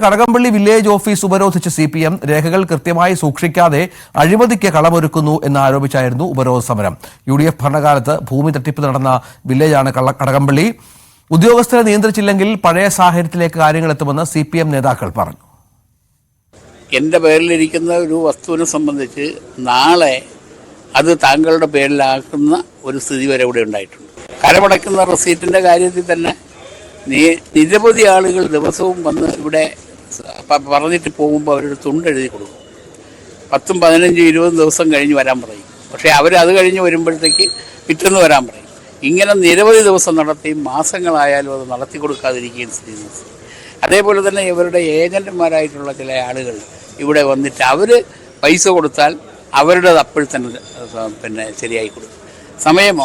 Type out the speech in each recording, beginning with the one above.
Kadakampally village office ഉപരോധിച്ച് CPM രേഖകൾ കൃത്യമായി സൂക്ഷിക്കാതെ അഴിമതിക്ക് കളമൊരുക്കുന്നു എന്നാരോപിച്ചായിരുന്നു ഉപരോധ സമരം. UDF ഭരണകാലത്ത് ഭൂമി തട്ടിപ്പ് നടന്ന വില്ലേജാണ് കടകംപള്ളി. ഉദ്യോഗസ്ഥരെ നിയന്ത്രിച്ചില്ലെങ്കിൽ പഴയ സാഹചര്യത്തിലേക്ക് കാര്യങ്ങൾ എത്തുമെന്ന് CPM നേതാക്കൾ പറഞ്ഞു. എൻ്റെ പേരിലിരിക്കുന്ന ഒരു വസ്തുവിനെ സംബന്ധിച്ച് നാളെ അത് താങ്കളുടെ പേരിലാക്കുന്ന ഒരു സ്ഥിതി വരെ ഇവിടെ ഉണ്ടായിട്ടുണ്ട്. കരമടയ്ക്കുന്ന റെസീറ്റിൻ്റെ കാര്യത്തിൽ തന്നെ നിരവധി ആളുകൾ ദിവസവും വന്ന് ഇവിടെ പറഞ്ഞിട്ട് പോകുമ്പോൾ അവരൊരു തുണ്ടെഴുതി കൊടുക്കും. 10, 15, 20 ദിവസം കഴിഞ്ഞ് വരാൻ പറയും. പക്ഷേ അത് കഴിഞ്ഞ് വരുമ്പോഴത്തേക്ക് പിറ്റേന്ന് വരാൻ പറയും. ഇങ്ങനെ നിരവധി ദിവസം നടത്തിയും മാസങ്ങളായാലും അത് നടത്തി കൊടുക്കാതിരിക്കുകയും ചെയ്യുന്നത്. അതേപോലെ തന്നെ ഇവരുടെ ഏജന്റുമാരായിട്ടുള്ള ചില ആളുകൾ ഇവിടെ വന്നിട്ട് അവർ പൈസ കൊടുത്താൽ അവരുടെ അപ്പോൾ തന്നെ ശരിയായി കൊടുക്കും.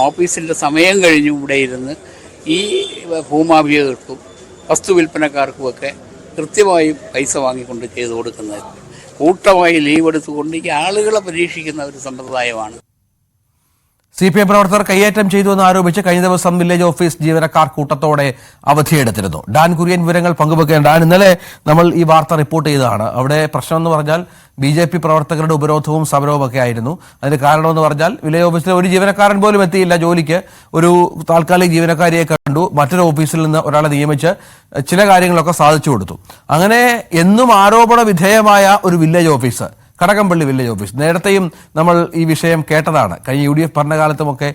ഓഫീസിൻ്റെ സമയം കഴിഞ്ഞു ഇവിടെ ഇരുന്ന് ഈ ഭൂമാഫിയകൾക്കും വസ്തു വിൽപ്പനക്കാർക്കുമൊക്കെ കൃത്യമായും പൈസ വാങ്ങിക്കൊണ്ട് ചെയ്തു കൊടുക്കുന്നത്, കൂട്ടമായി ലീവ് എടുത്തുകൊണ്ട് ഈ ആളുകളെ പരീക്ഷിക്കുന്ന ഒരു സമ്പ്രദായമാണ്. CPM പ്രവർത്തകർ കയ്യേറ്റം ചെയ്തുവെന്ന് ആരോപിച്ച് കഴിഞ്ഞ ദിവസം വില്ലേജ് ഓഫീസ് ജീവനക്കാർ കൂട്ടത്തോടെ അവധിയെടുത്തിരുന്നു. ഡാൻ കുര്യൻ വിവരങ്ങൾ പങ്കുവെക്കേണ്ട. ഇന്നലെ നമ്മൾ ഈ വാർത്ത റിപ്പോർട്ട് ചെയ്തതാണ്. അവിടെ പ്രശ്നമെന്ന് പറഞ്ഞാൽ BJP പ്രവർത്തകരുടെ ഉപരോധവും സമരവും ഒക്കെ ആയിരുന്നു. അതിന് കാരണമെന്ന് പറഞ്ഞാൽ വില്ലേജ് ഓഫീസിലെ ഒരു ജീവനക്കാരൻ പോലും എത്തിയില്ല ജോലിക്ക്. ഒരു താൽക്കാലിക ജീവനക്കാരിയെ കണ്ടു, മറ്റൊരു ഓഫീസിൽ നിന്ന് ഒരാളെ നിയമിച്ച് ചില കാര്യങ്ങളൊക്കെ സാധിച്ചു കൊടുത്തു. അങ്ങനെ എന്നും ആരോപണ വിധേയമായ ഒരു village office, Kadakampally village office. നേരത്തെയും നമ്മൾ ഈ വിഷയം കേട്ടതാണ്. കഴിഞ്ഞ UDF ഭരണകാലത്തുമൊക്കെ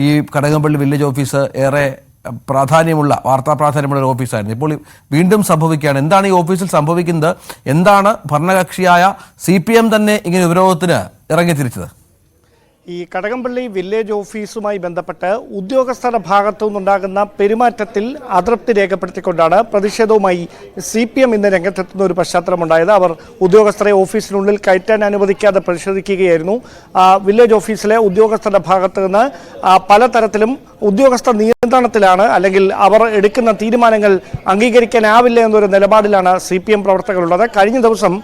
ഈ കടകംപള്ളി വില്ലേജ് ഓഫീസ് ഏറെ വാർത്താ പ്രാധാന്യമുള്ള ഒരു ഓഫീസായിരുന്നു. ഇപ്പോൾ വീണ്ടും സംഭവിക്കുകയാണ്. എന്താണ് ഈ ഓഫീസിൽ സംഭവിക്കുന്നത്? എന്താണ് ഭരണകക്ഷിയായ CPM തന്നെ ഇങ്ങനെ ഉപരോധത്തിന് ഇറങ്ങി തിരിച്ചത്? ഈ കടകംപള്ളി വില്ലേജ് ഓഫീസുമായി ബന്ധപ്പെട്ട് ഉദ്യോഗസ്ഥരുടെ ഭാഗത്തു നിന്നുണ്ടാകുന്ന പെരുമാറ്റത്തിൽ അതൃപ്തി രേഖപ്പെടുത്തിക്കൊണ്ടാണ് പ്രതിഷേധവുമായി CPM ഇന്ന് രംഗത്തെത്തുന്ന ഒരു പശ്ചാത്തലമുണ്ടായത്. അവർ ഉദ്യോഗസ്ഥരെ ഓഫീസിനുള്ളിൽ കയറ്റാൻ അനുവദിക്കാതെ പ്രതിഷേധിക്കുകയായിരുന്നു. വില്ലേജ് ഓഫീസിലെ ഉദ്യോഗസ്ഥരുടെ ഭാഗത്തു നിന്ന് പലതരത്തിലും ഉദ്യോഗസ്ഥ നിയന്ത്രണത്തിലാണ്, അല്ലെങ്കിൽ അവർ എടുക്കുന്ന തീരുമാനങ്ങൾ അംഗീകരിക്കാനാവില്ല എന്നൊരു നിലപാടിലാണ് CPM പ്രവർത്തകരുള്ളത്. കഴിഞ്ഞ ദിവസം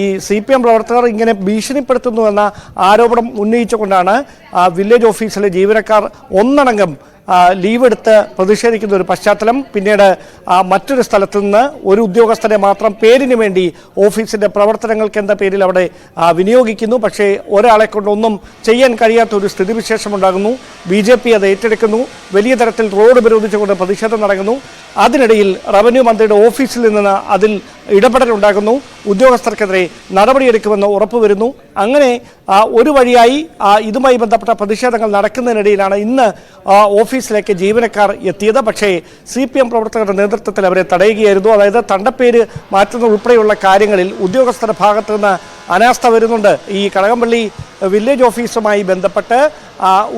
ഈ CPM പ്രവർത്തകർ ഇങ്ങനെ ഭീഷണിപ്പെടുത്തുന്നുവെന്ന ആരോപണം ഉന്നയിച്ചുകൊണ്ടാണ് വില്ലേജ് ഓഫീസിലെ ജീവനക്കാർ ഒന്നടങ്കം ലീവ് എടുത്ത് പ്രതിഷേധിക്കുന്ന ഒരു പശ്ചാത്തലം. പിന്നീട് മറ്റൊരു സ്ഥലത്തു നിന്ന് ഒരു ഉദ്യോഗസ്ഥരെ മാത്രം പേരിന് വേണ്ടി ഓഫീസിൻ്റെ പ്രവർത്തനങ്ങൾക്ക് എന്ന പേരിൽ അവിടെ വിനിയോഗിക്കുന്നു. പക്ഷേ ഒരാളെ കൊണ്ടൊന്നും ചെയ്യാൻ കഴിയാത്ത ഒരു സ്ഥിതിവിശേഷമുണ്ടാകുന്നു. BJP അത് ഏറ്റെടുക്കുന്നു. വലിയ തരത്തിൽ റോഡ് ഉപരോധിച്ചുകൊണ്ട് പ്രതിഷേധം നടക്കുന്നു. അതിനിടയിൽ റവന്യൂ മന്ത്രിയുടെ ഓഫീസിൽ നിന്ന് അതിൽ ഇടപെടലുണ്ടാകുന്നു. ഉദ്യോഗസ്ഥർക്കെതിരെ നടപടിയെടുക്കുമെന്ന് ഉറപ്പുവരുന്നു. അങ്ങനെ ഒരു വഴിയായി ഇതുമായി ബന്ധപ്പെട്ട പ്രതിഷേധങ്ങൾ നടക്കുന്നതിനിടയിലാണ് ഇന്ന് ഓഫീസിലേക്ക് ജീവനക്കാർ എത്തിയത്. പക്ഷേ CPM പ്രവർത്തകരുടെ നേതൃത്വത്തിൽ അവരെ തടയുകയായിരുന്നു. അതായത് തണ്ടപ്പേര് മാറ്റുന്ന ഉൾപ്പെടെയുള്ള കാര്യങ്ങളിൽ ഉദ്യോഗസ്ഥരുടെ ഭാഗത്തു നിന്ന് അനാസ്ഥ വരുന്നുണ്ട്. ഈ കടകംപള്ളി വില്ലേജ് ഓഫീസുമായി ബന്ധപ്പെട്ട്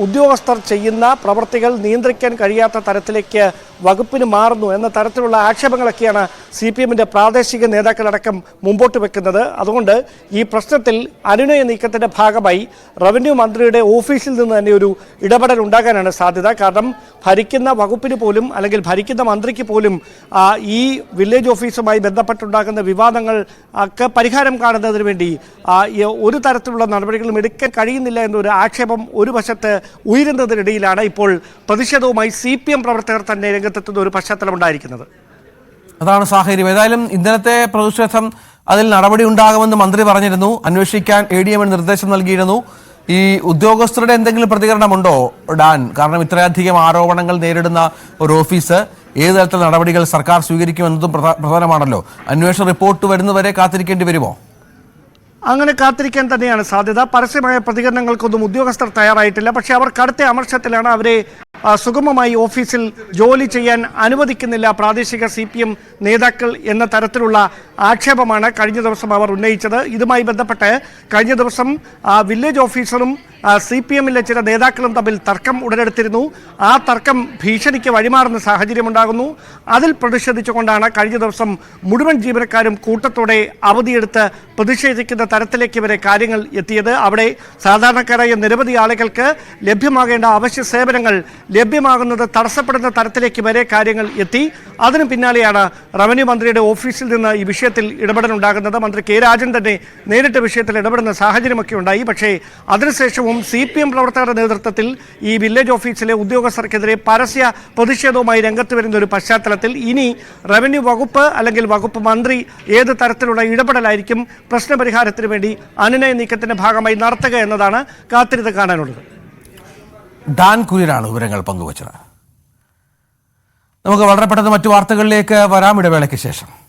ഉദ്യോഗസ്ഥർ ചെയ്യുന്ന പ്രവർത്തികൾ നിയന്ത്രിക്കാൻ കഴിയാത്ത തരത്തിലേക്ക് വകുപ്പിന് മാറുന്നു എന്ന തരത്തിലുള്ള ആക്ഷേപങ്ങളൊക്കെയാണ് CPMന്റെ പ്രാദേശിക നേതാക്കളടക്കം മുമ്പോട്ട് വെക്കുന്നത്. അതുകൊണ്ട് ഈ പ്രശ്നത്തിൽ അനുനയ നീക്കത്തിൻ്റെ ഭാഗമായി റവന്യൂ മന്ത്രിയുടെ ഓഫീസിൽ നിന്ന് തന്നെ ഒരു ഇടപെടൽ ഉണ്ടാകാനാണ് സാധ്യത. കാരണം ഭരിക്കുന്ന വകുപ്പിന് പോലും, അല്ലെങ്കിൽ ഭരിക്കുന്ന മന്ത്രിക്ക് പോലും ഈ വില്ലേജ് ഓഫീസുമായി ബന്ധപ്പെട്ടുണ്ടാകുന്ന വിവാദങ്ങൾ ഒക്കെ പരിഹാരം കാണുന്നതിന് വേണ്ടി ഒരു തരത്തിലുള്ള നടപടികളും എടുക്കാൻ കഴിയുന്നില്ല എന്നൊരു ആക്ഷേപം ഒരു വശത്ത് ഉയരുന്നതിനിടയിലാണ് ഇപ്പോൾ പ്രതിഷേധവുമായി CPM പ്രവർത്തകർ തന്നെ രംഗത്തെത്തുന്ന ഒരു പശ്ചാത്തലം ഉണ്ടായിരിക്കുന്നത്. അതാണ് സാഹചര്യം. ഏതായാലും ഇന്നലത്തെ പ്രതിഷേധം, അതിൽ നടപടി ഉണ്ടാകുമെന്ന് മന്ത്രി പറഞ്ഞിരുന്നു. അന്വേഷിക്കാൻ ADM നിർദ്ദേശം നൽകിയിരുന്നു. ഈ ഉദ്യോഗസ്ഥരുടെ എന്തെങ്കിലും പ്രതികരണമുണ്ടോ ഡാൻ? കാരണം ഇത്രയധികം ആരോപണങ്ങൾ നേരിടുന്ന ഒരു ഓഫീസ്, ഏത് തരത്തിലുള്ള നടപടികൾ സർക്കാർ സ്വീകരിക്കുമെന്നതും പ്രധാനമാണല്ലോ. അന്വേഷണ റിപ്പോർട്ട് വരുന്നവരെ കാത്തിരിക്കേണ്ടി വരുമോ? അങ്ങനെ കാത്തിരിക്കാൻ തന്നെയാണ് സാധ്യത. പരസ്യമായ പ്രതികരണങ്ങൾക്കൊന്നും ഉദ്യോഗസ്ഥർ തയ്യാറായിട്ടില്ല. പക്ഷേ അവർ കടുത്ത അമർഷത്തിലാണ്. അവരെ സുഗമമായി ഓഫീസിൽ ജോലി ചെയ്യാൻ അനുവദിക്കുന്നില്ല പ്രാദേശിക CPM നേതാക്കൾ എന്ന തരത്തിലുള്ള ആക്ഷേപമാണ് കഴിഞ്ഞ ദിവസം അവർ ഉന്നയിച്ചത്. ഇതുമായി ബന്ധപ്പെട്ട് കഴിഞ്ഞ ദിവസം വില്ലേജ് ഓഫീസറും CPMലെ ചില നേതാക്കളും തമ്മിൽ തർക്കം ഉടലെടുത്തിരുന്നു. ആ തർക്കം ഭീഷണിക്ക് വഴിമാറുന്ന സാഹചര്യമുണ്ടാകുന്നു. അതിൽ പ്രതിഷേധിച്ചുകൊണ്ടാണ് കഴിഞ്ഞ ദിവസം മുഴുവൻ ജീവനക്കാരും കൂട്ടത്തോടെ അവധിയെടുത്ത് പ്രതിഷേധിക്കുന്ന തരത്തിലേക്ക് വരെ കാര്യങ്ങൾ എത്തിയത്. അവിടെ സാധാരണക്കാരായ നിരവധി ആളുകൾക്ക് ലഭ്യമാകേണ്ട അവശ്യ സേവനങ്ങൾ ലഭ്യമാകുന്നത് തടസ്സപ്പെടുന്ന തരത്തിലേക്ക് വരെ കാര്യങ്ങൾ എത്തി. അതിന് പിന്നാലെയാണ് റവന്യൂ മന്ത്രിയുടെ ഓഫീസിൽ നിന്ന് ഈ വിഷയത്തിൽ ഇടപെടലുണ്ടാകുന്നത്. മന്ത്രി കെ രാജൻ തന്നെ നേരിട്ട് വിഷയത്തിൽ ഇടപെടുന്ന സാഹചര്യമൊക്കെ ഉണ്ടായി. പക്ഷേ അതിനുശേഷവും CPM പ്രവർത്തകരുടെ നേതൃത്വത്തിൽ ഈ വില്ലേജ് ഓഫീസിലെ ഉദ്യോഗസ്ഥർക്കെതിരെ പരസ്യ പ്രതിഷേധവുമായി രംഗത്ത് വരുന്ന ഒരു പശ്ചാത്തലത്തിൽ ഇനി റവന്യൂ വകുപ്പ് അല്ലെങ്കിൽ വകുപ്പ് മന്ത്രി ഏത് തരത്തിലുള്ള ഇടപെടലായിരിക്കും പ്രശ്നപരിഹാരത്തിന് വേണ്ടി അനുനയ നീക്കത്തിന്റെ ഭാഗമായി നടത്തുക എന്നതാണ് കാത്തിരുന്ന് കാണാനുള്ളത്. ഡാൻ കുര്യനാണ് വിവരങ്ങൾ പങ്കുവച്ചത്. നമുക്ക് വളരെ പെട്ടെന്ന് മറ്റു വാർത്തകളിലേക്ക് വരാം, ഇടവേളയ്ക്ക് ശേഷം.